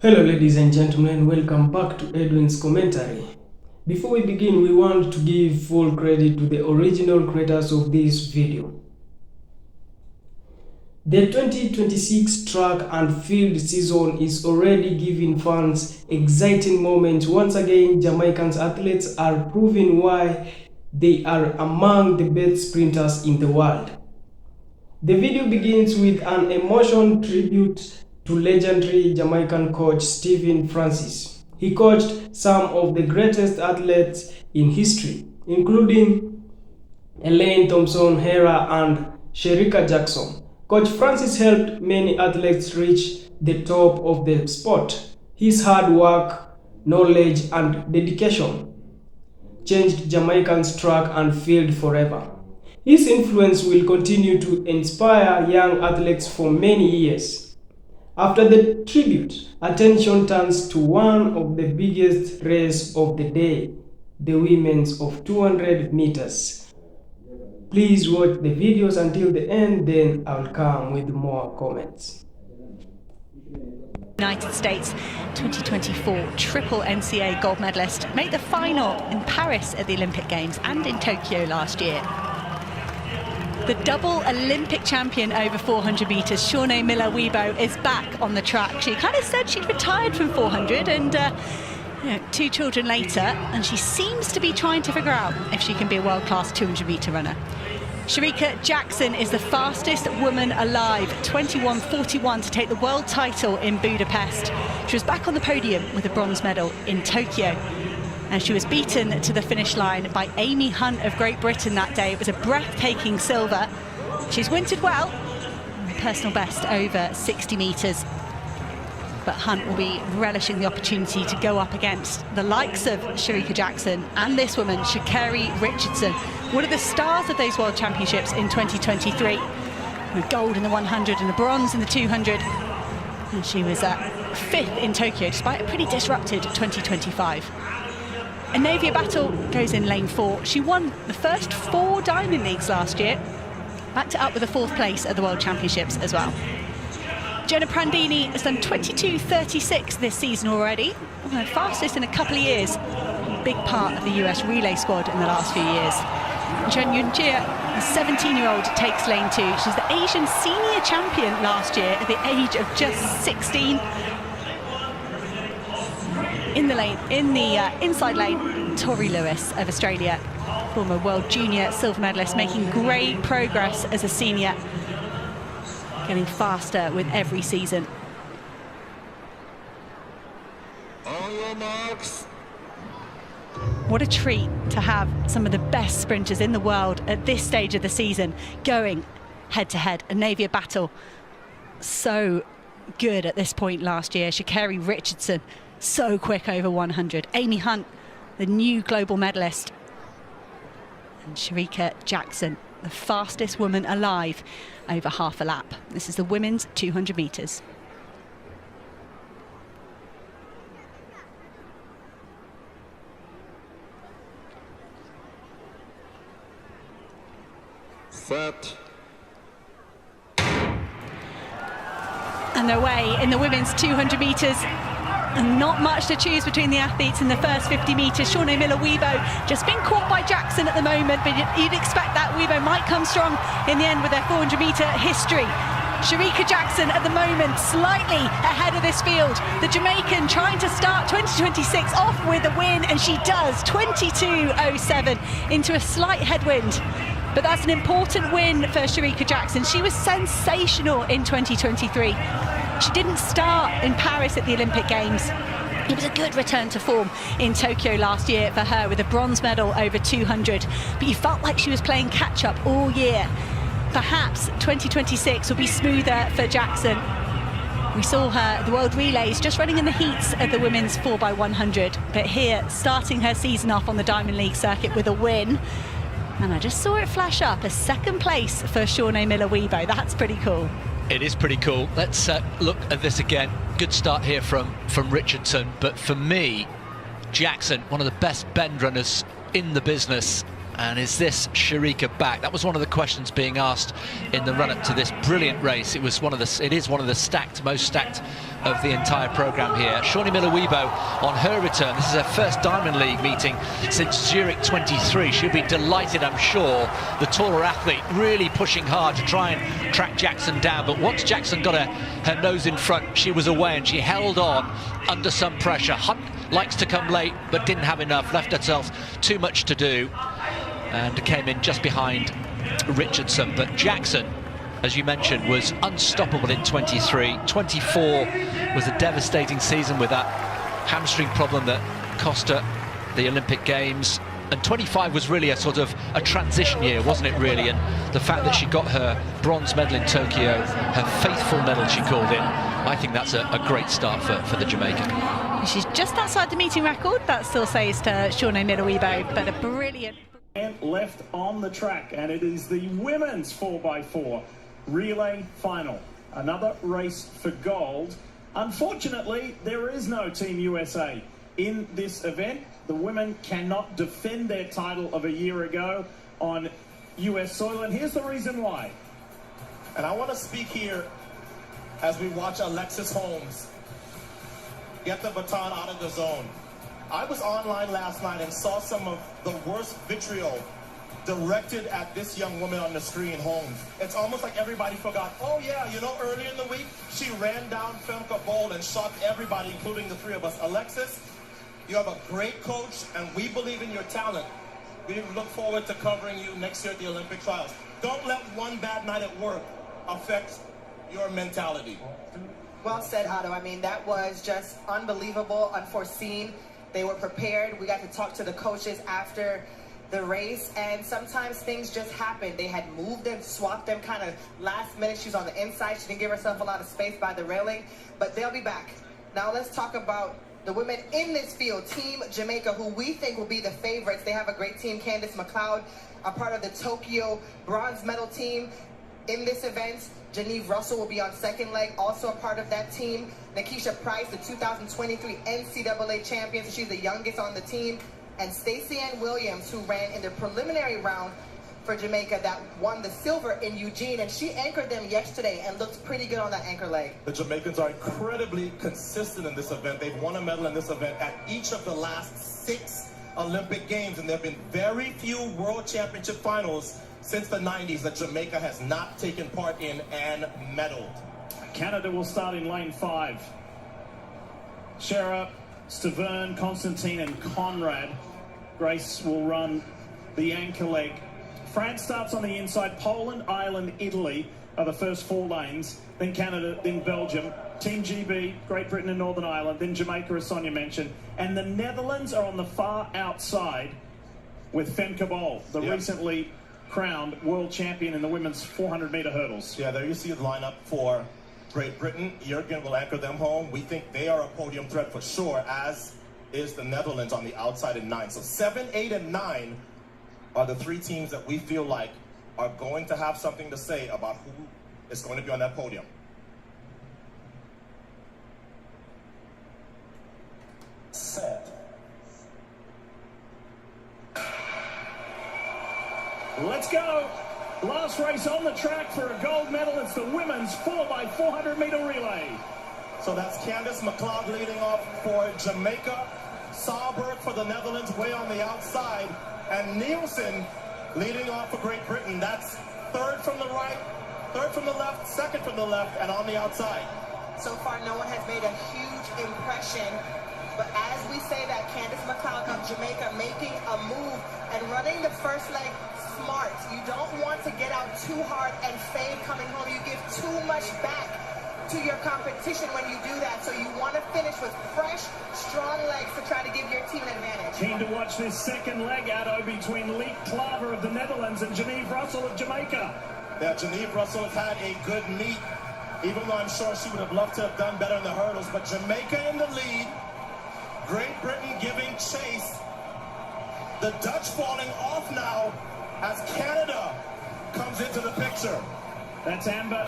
Hello ladies and gentlemen, welcome back to Edwin's commentary. Before we begin, we want to give full credit to the original creators of this video. The 2026 track and field season is already giving fans exciting moments. Once again, Jamaican athletes are proving why they are among the best sprinters in the world. The video begins with an emotional tribute to legendary Jamaican coach Stephen Francis. He coached some of the greatest athletes in history, including Elaine Thompson-Herah and Shericka Jackson. Coach Francis helped many athletes reach the top of the sport. His hard work, knowledge, and dedication changed Jamaican's track and field forever. His influence will continue to inspire young athletes for many years. After the tribute, attention turns to one of the biggest races of the day, the women's of 200 meters. Please watch the videos until the end, then I'll come with more comments. United States 2024 triple NCAA gold medalist made the final in Paris at the Olympic Games and in Tokyo last year. The double Olympic champion over 400 metres, Shawnee Miller-Uibo, is back on the track. She kind of said she'd retired from 400 and 2 children later, and she seems to be trying to figure out if she can be a world-class 200-metre runner. Shericka Jackson is the fastest woman alive, 21:41 to take the world title in Budapest. She was back on the podium with a bronze medal in Tokyo. And she was beaten to the finish line by Amy Hunt of Great Britain that day. It was a breathtaking silver. She's wintered well, personal best over 60 metres. But Hunt will be relishing the opportunity to go up against the likes of Shericka Jackson and this woman, Sha'Carri Richardson, one of the stars of those World Championships in 2023, with gold in the 100 and the bronze in the 200. And she was 5th in Tokyo, despite a pretty disrupted 2025. Anavia Battle goes in lane 4. She won the first 4 Diamond Leagues last year, backed it up with a 4th place at the World Championships as well. Jenna Prandini has done 22:36 this season already, the fastest in a couple of years. A big part of the US relay squad in the last few years. Chen Yunjia, a 17-year-old, takes lane 2. She's the Asian senior champion last year at the age of just 16. In the inside lane, Tori Lewis of Australia, former world junior silver medalist, making great progress as a senior, getting faster with every season. On your marks. What a treat to have some of the best sprinters in the world at this stage of the season going head-to-head. Anavia Battle, so good at this point last year. Sha'Carri Richardson, so quick over 100. Amy Hunt, the new global medalist. And Shericka Jackson, the fastest woman alive over half a lap. This is the women's 200 metres. Set. And they're away in the women's 200 metres. And not much to choose between the athletes in the first 50 metres. Shawnee Miller-Uibo just been caught by Jackson at the moment, but you'd expect that Uibo might come strong in the end with their 400-metre history. Shericka Jackson at the moment slightly ahead of this field. The Jamaican trying to start 2026 off with a win, and she does, 22:07 into a slight headwind. But that's an important win for Shericka Jackson. She was sensational in 2023. She didn't start in Paris at the Olympic Games. It was a good return to form in Tokyo last year for her with a bronze medal over 200. But you felt like she was playing catch-up all year. Perhaps 2026 will be smoother for Jackson. We saw her at the World Relays just running in the heats of the women's 4x100. But here, starting her season off on the Diamond League circuit with a win. And I just saw it flash up, a 2nd place for Shawnee Miller-Uibo. That's pretty cool. It is pretty cool. Let's look at this again. Good start here from Richardson, but for me, Jackson, one of the best bend runners in the business. And is this Sharika back? That was one of the questions being asked in the run-up to this brilliant race. It is one of the most stacked of the entire programme here. Shawnee Miller-Weibo on her return. This is her first Diamond League meeting since Zurich 23. She'll be delighted, I'm sure. The taller athlete really pushing hard to try and track Jackson down. But once Jackson got her nose in front, she was away and she held on under some pressure. Hunt likes to come late, but didn't have enough, left herself too much to do, and came in just behind Richardson. But Jackson, as you mentioned, was unstoppable in 23. 24 was a devastating season with that hamstring problem that cost her the Olympic Games. And 25 was really a sort of a transition year, wasn't it, really? And the fact that she got her bronze medal in Tokyo, her faithful medal, she called it, I think that's a great start for the Jamaican. She's just outside the meeting record. That still says to Shawnee Miller-Weibo, but a brilliant... Left on the track, and it is the women's 4x4 relay final. Another race for gold. Unfortunately, there is no Team USA in this event. The women cannot defend their title of a year ago on US soil, and here's the reason why. And I want to speak here as we watch Alexis Holmes get the baton out of the zone. I was online last night and saw some of the worst vitriol directed at this young woman on the screen, Holmes. It's almost like everybody forgot, oh yeah, you know, earlier in the week, she ran down Femke Bol and shocked everybody, including the three of us. Alexis, you have a great coach, and we believe in your talent. We look forward to covering you next year at the Olympic trials. Don't let one bad night at work affect your mentality. Well said, Otto. I mean, that was just unbelievable, unforeseen. They were prepared. We got to talk to the coaches after the race, and sometimes things just happen. They had moved them, swapped them kind of last minute. She was on the inside. She didn't give herself a lot of space by the railing, but they'll be back. Now let's talk about the women in this field, Team Jamaica, who we think will be the favorites. They have a great team. Candice McLeod, a part of the Tokyo bronze medal team in this event. Geneve Russell will be on second leg, also a part of that team. Nikisha Price, the 2023 NCAA champion, so she's the youngest on the team. And Stacey Ann Williams, who ran in the preliminary round for Jamaica that won the silver in Eugene, and she anchored them yesterday and looked pretty good on that anchor leg. The Jamaicans are incredibly consistent in this event. They've won a medal in this event at each of the last 6 Olympic Games, and there have been very few World Championship finals since the 90s that Jamaica has not taken part in and medaled. Canada will start in lane 5. Shera, Stavern, Constantine, and Conrad. Grace will run the anchor leg. France starts on the inside. Poland, Ireland, Italy are the first 4 lanes. Then Canada, then Belgium. Team GB, Great Britain and Northern Ireland. Then Jamaica, as Sonia mentioned. And the Netherlands are on the far outside with Femke Bol, the recently crowned world champion in the women's 400-meter hurdles. Yeah, there you see the lineup for Great Britain. Jurgen will anchor them home. We think they are a podium threat for sure, as is the Netherlands on the outside in 9. So 7, 8, and 9 are the 3 teams that we feel like are going to have something to say about who is going to be on that podium. Set. Let's go. Last race on the track for a gold medal. It's the women's 4x400-meter relay. So that's Candice McLeod leading off for Jamaica, Saalberg for the Netherlands way on the outside, and Nielsen leading off for Great Britain. That's 3rd from the right, 3rd from the left, 2nd from the left, and on the outside. So far, no one has made a huge impression. But as we say that, Candice McLeod of Jamaica making a move and running the first leg smart. You don't want to get out too hard and fade coming home. You give too much back to your competition when you do that. So you want to finish with fresh, strong legs to try to give your team an advantage. Keen to watch this second leg, Addo, between Leek Klaver of the Netherlands and Geneve Russell of Jamaica. Yeah, Geneve Russell has had a good meet, even though I'm sure she would have loved to have done better in the hurdles. But Jamaica in the lead, Great Britain giving chase. The Dutch falling off now as Canada comes into the picture. That's Amber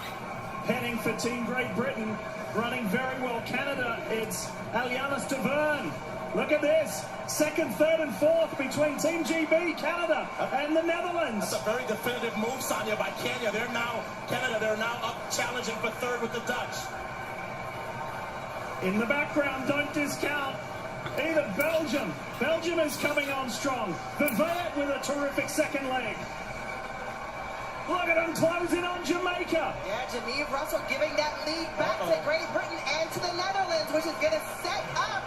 heading for Team Great Britain, running very well. Canada, it's Aliana Stavern Look at this. Second, third and fourth between Team GB, Canada, and the Netherlands. That's a very definitive move, Sonia, by Canada. They're now up challenging for third with the Dutch. In the background, don't discount either Belgium. Belgium is coming on strong. Vivert with a terrific second leg. Look at them closing on Jamaica. Yeah, Geneve Russell giving that lead back to Great Britain and to the Netherlands, which is going to set up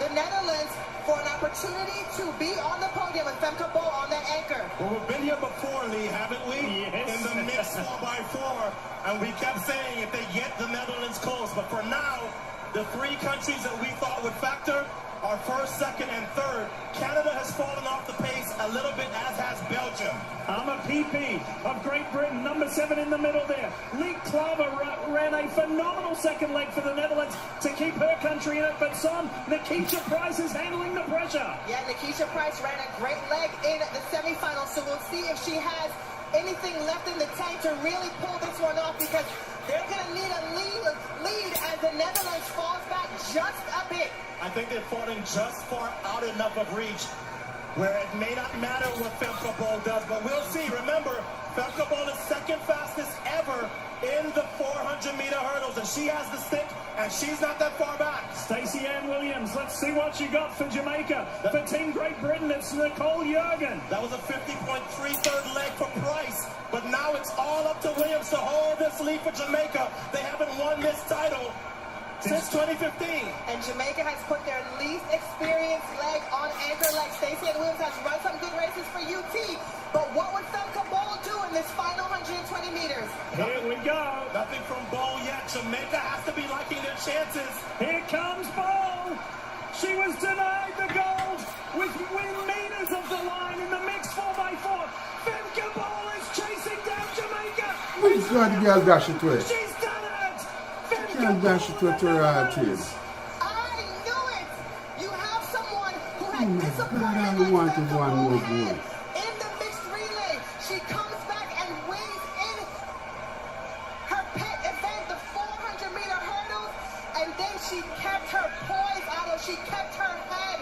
the Netherlands for an opportunity to be on the podium with Femke Bol on that anchor. Well, we've been here before, Lee, haven't we? Yes. In the mixed 4x4, and we kept saying if they get the Netherlands close. But for now, the three countries that we thought would factor are first, second, and third. Canada has fallen off the pace a little bit, as has Belgium. Arma PP of Great Britain, number 7 in the middle there. Leek Klaver ran a phenomenal second leg for the Netherlands to keep her country in it, but Son, Nikisha Price is handling the pressure. Yeah, Nikisha Price ran a great leg in the semifinals, so we'll see if she has anything left in the tank to really pull this one off, because they're going to need a lead as the Netherlands falls back just a bit. I think they're falling just far out enough of reach where it may not matter what Femke Bol does, but we'll see. Remember, Femke Bol is second fastest ever in the 400-meter hurdles, and she has the stick, and she's not that far back. Stacey Ann Williams, let's see what you got for Jamaica. For Team Great Britain, it's Nicole Jurgen. That was a 50.3 third leg for Price, but now it's all up to Williams to hold this lead for Jamaica. They haven't won this title since 2015. And Jamaica has put their least experienced leg on anchor leg. Stacey Ann Williams has run some good races for UT, but what would Femke Bol do in this final 120 meters? Here we go. Nothing from Bol yet. Jamaica has to be liking their chances. Here comes Bol. She was denied the gold with meters of the line in the mixed 4x4. Femke Bol is chasing down Jamaica. Which God girl dash it with? She's done it. Can't dash it with her team. I knew it. You have someone who had disappointed I don't want to like go on Femke Bol more had goal. in the mixed relay. She comes back and wins in her pet event, the 400-meter hurdles, and then she kept her poise, Otto. She kept her head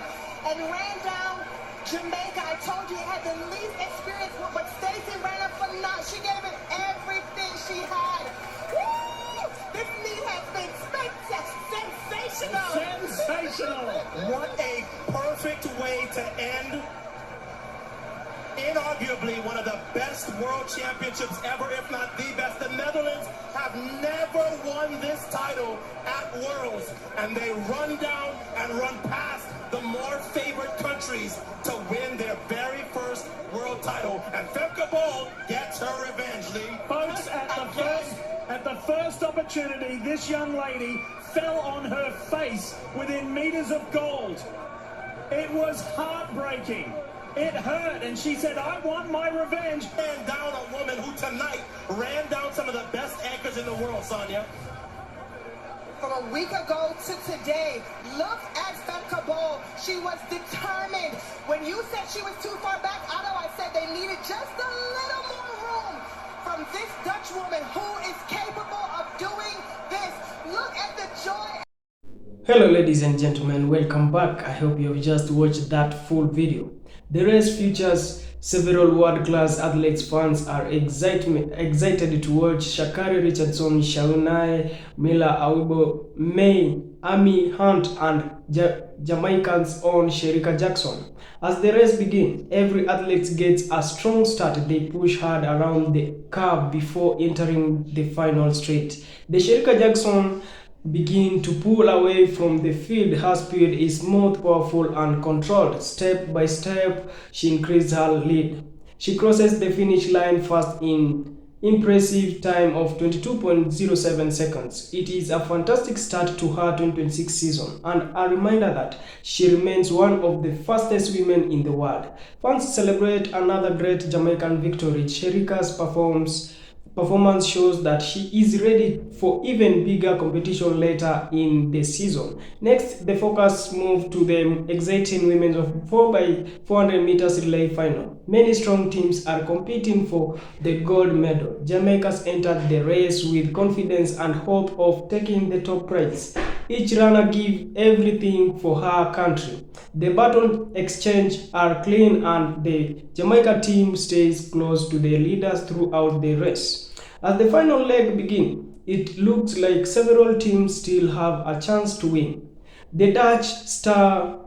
and ran down Jamaica. I told you it had the least experience, but Stacey ran up for naught. She gave it everything she had. Woo! This meet has been sensational. Sensational. What a perfect way to end inarguably one of the best world championships ever, if not the best. The Netherlands have never won this title at Worlds, and they run down and run past the more favored countries to win their very first world title. And Femke Bol gets her revenge, Lee. Folks, at the first opportunity, this young lady fell on her face within meters of gold. It was heartbreaking. It hurt, and she said, I want my revenge. Ran down a woman who tonight ran down some of the best anchors in the world, Sonia. From a week ago to today, look at Femke Bol. She was determined. When you said she was too far back, Otto, I said they needed just a little more room from this Dutch woman who is capable of doing this. Look at the joy. Hello ladies and gentlemen, welcome back. I hope you have just watched that full video. The race features several world-class athletes. Fans are excited to watch Sha'Carri Richardson, Shaunai Miller, Awibo May, Amy Hunt, and Jamaica's own Shericka Jackson. As the race begins, every athlete gets a strong start. They push hard around the curve before entering the final straight. The Shericka Jackson begin to pull away from the field. Her speed is smooth, powerful, and controlled. Step by step, she increased her lead. She crosses the finish line first in impressive time of 22.07 seconds. It is a fantastic start to her 2026 season, and a reminder that she remains one of the fastest women in the world. Fans celebrate another great Jamaican victory. Shericka's performance shows that she is ready for even bigger competition later in the season. Next, the focus moved to the exciting women's 4x400 meters relay final. Many strong teams are competing for the gold medal. Jamaica's entered the race with confidence and hope of taking the top prize. Each runner gives everything for her country. The baton exchange are clean and the Jamaica team stays close to their leaders throughout the race. As the final leg begins, it looks like several teams still have a chance to win. The Dutch star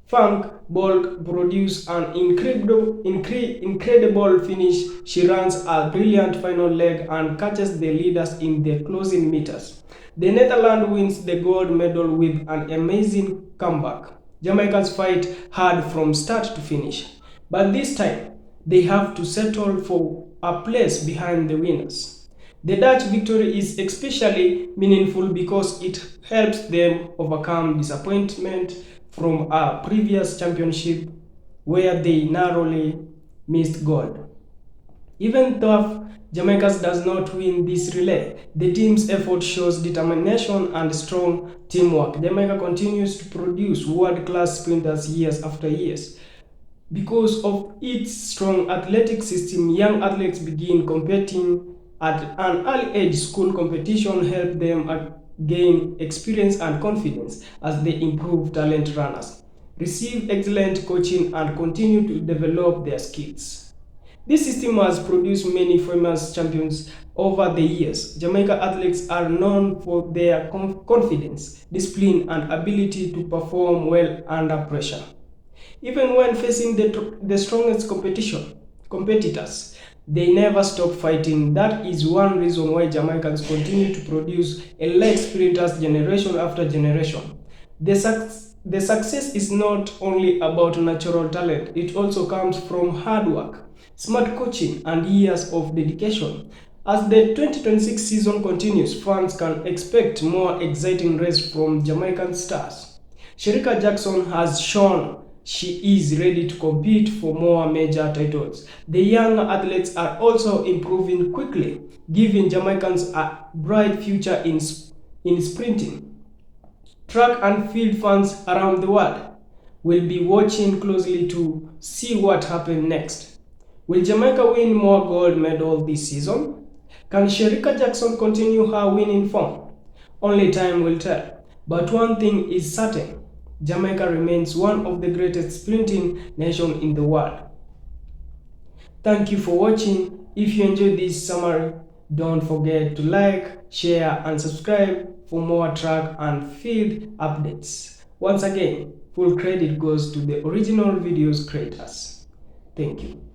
Funk Bolk produced an incredible finish. She runs a brilliant final leg and catches the leaders in the closing meters. The Netherlands wins the gold medal with an amazing comeback. Jamaicans fight hard from start to finish, but this time they have to settle for a place behind the winners. The Dutch victory is especially meaningful because it helps them overcome disappointment from a previous championship where they narrowly missed gold. Even though Jamaica does not win this relay, the team's effort shows determination and strong teamwork. Jamaica continues to produce world-class sprinters years after years. Because of its strong athletic system, young athletes begin competing at an early age. School competition help them gain experience and confidence as they improve talent runners, receive excellent coaching, and continue to develop their skills. This system has produced many famous champions over the years. Jamaica athletes are known for their confidence, discipline, and ability to perform well under pressure. Even when facing the strongest competitors, they never stop fighting. That is one reason why Jamaicans continue to produce elite sprinters generation after generation. The success is not only about natural talent, it also comes from hard work, smart coaching, and years of dedication. As the 2026 season continues, fans can expect more exciting race from Jamaican stars. Sherika Jackson has shown she is ready to compete for more major titles. The young athletes are also improving quickly, giving Jamaicans a bright future in sprinting. Track and field fans around the world will be watching closely to see what happens next. Will Jamaica win more gold medals this season? Can Sherika Jackson continue her winning form? Only time will tell. But one thing is certain. Jamaica remains one of the greatest sprinting nations in the world. Thank you for watching. If you enjoyed this summary, don't forget to like, share, and subscribe for more track and field updates. Once again, full credit goes to the original videos creators. Thank you.